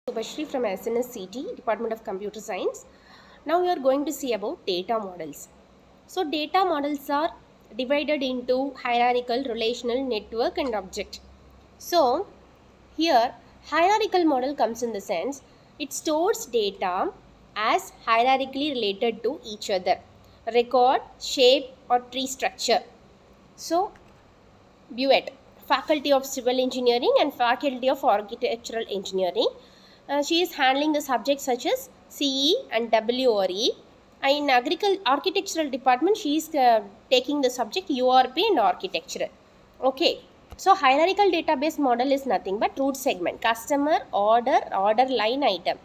Subhashri from SNSCT, Department of Computer Science. Now we are going to see about data models. So data models are divided into hierarchical, relational, network and object. So here hierarchical model comes in the sense it stores data as hierarchically related to each other. Record, shape or tree structure. So Buet, Faculty of Civil Engineering and Faculty of Architectural Engineering. She is handling the subjects such as CE and WRE. In architectural department, she is taking the subject URP and architecture. Okay. So hierarchical database model is nothing but root segment, customer, order line item.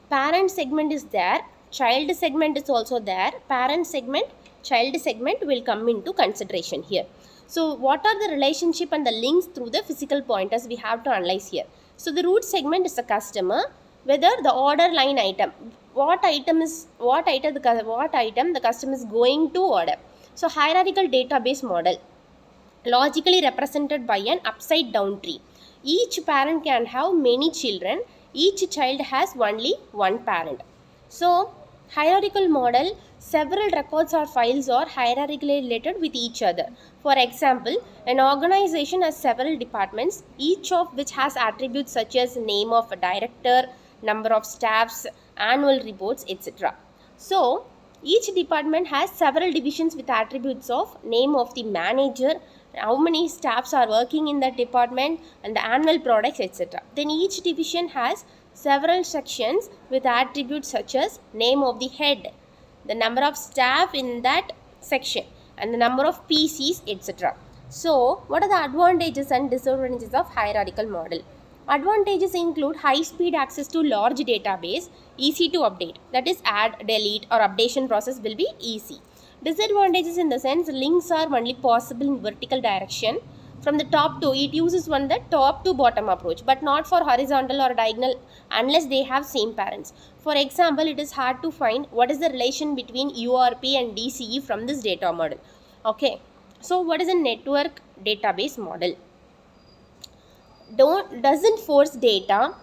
Parent segment is there, child segment is also there. Parent segment, child segment will come into consideration here. So what are the relationship and the links through the physical pointers we have to analyze here. So the root segment is the customer, whether the order line item, what item the customer is going to order. So hierarchical database model logically represented by an upside down tree. Each parent can have many children, each child has only one parent. So hierarchical model, several records or files are hierarchically related with each other. For example, an organization has several departments, each of which has attributes such as name of a director, number of staffs, annual reports, etc. So each department has several divisions with attributes of name of the manager, how many staffs are working in that department, and the annual products, etc. Then each division has several sections with attributes such as name of the head, the number of staff in that section, and the number of PCs, etc. So what are the advantages and disadvantages of hierarchical model? Advantages include high speed access to large database, easy to update, that is add, delete or updation process will be easy. Disadvantages in the sense links are only possible in vertical direction from the top to, it uses the top to bottom approach but not for horizontal or diagonal unless they have same parents. For example, it is hard to find what is the relation between URP and DCE from this data model. Okay, so what is a network database model? Doesn't force data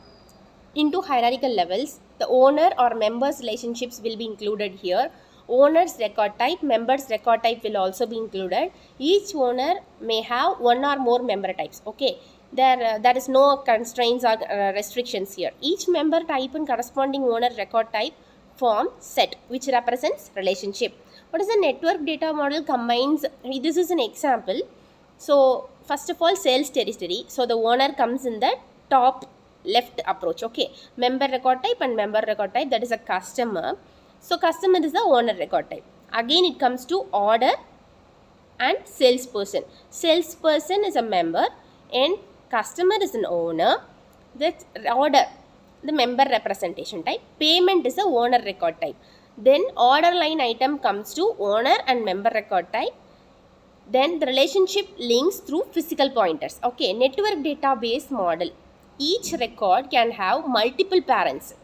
into hierarchical levels. The owner or members relationships will be included here. Owner's record type, members record type will also be included. Each owner may have one or more member types. Okay, there is no constraints or restrictions here. Each member type and corresponding owner record type form set which represents relationship. What is a network data model combines? This is an example. So first of all, sales territory. So the owner comes in the top left approach. Okay, member record type and member record type, that is a customer. So customer is the owner record type. Again it comes to order and salesperson. Salesperson is a member and customer is an owner. That's order, the member representation type. Payment is the owner record type. Then order line item comes to owner and member record type. Then the relationship links through physical pointers. Okay, network database model. Each record can have multiple parents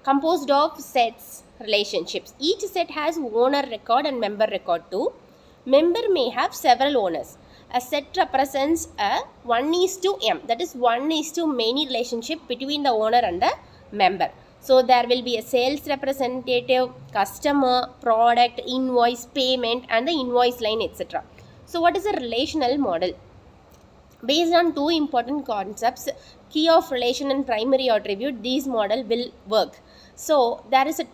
composed of sets relationships. Each set has owner record and member record too. Member may have several owners. A set represents a 1:m, that is 1:many relationship between the owner and the member. So there will be a sales representative, customer, product, invoice, payment and the invoice line, etc. So what is a relational model? Based on two important concepts, key of relation and primary attribute, these model will work. So there is a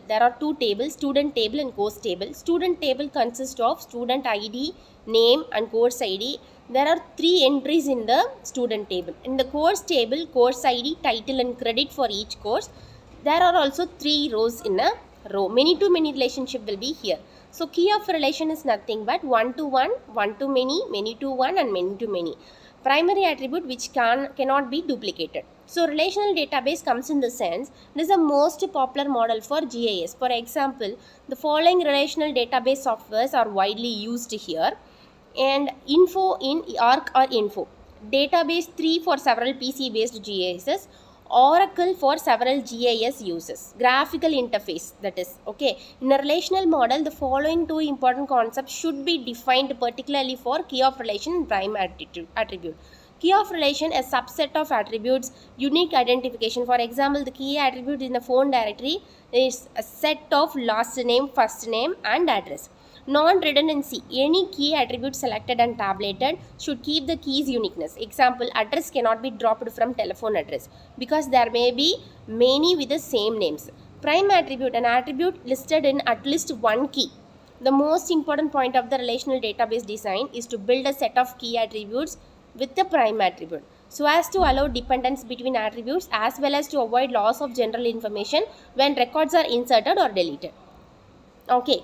there are two tables, student table and course table. Student table consists of student ID, name and course ID. There are three entries in the student table. In the course table, course ID, title and credit for each course. There are also three rows in a row. Many to many relationship will be here. So key of relation is nothing but one to one, one to many to one and many to many. Primary attribute which cannot be duplicated. So relational database comes in the sense it is the most popular model for GIS. For example, the following relational database softwares are widely used here. And info in ARC or info. Database 3 for several PC based GIS. Oracle for several GIS uses. Graphical interface, that is. Okay. In a relational model, the following two important concepts should be defined particularly for key of relation and prime attribute. Key of relation, a subset of attributes, unique identification. For example, the key attribute in the phone directory is a set of last name, first name and address. Non-redundancy, any key attribute selected and tabulated should keep the key's uniqueness. Example, address cannot be dropped from telephone address because there may be many with the same names. Prime attribute, an attribute listed in at least one key. The most important point of the relational database design is to build a set of key attributes with the prime attribute, so as to allow dependence between attributes as well as to avoid loss of general information when records are inserted or deleted. Okay.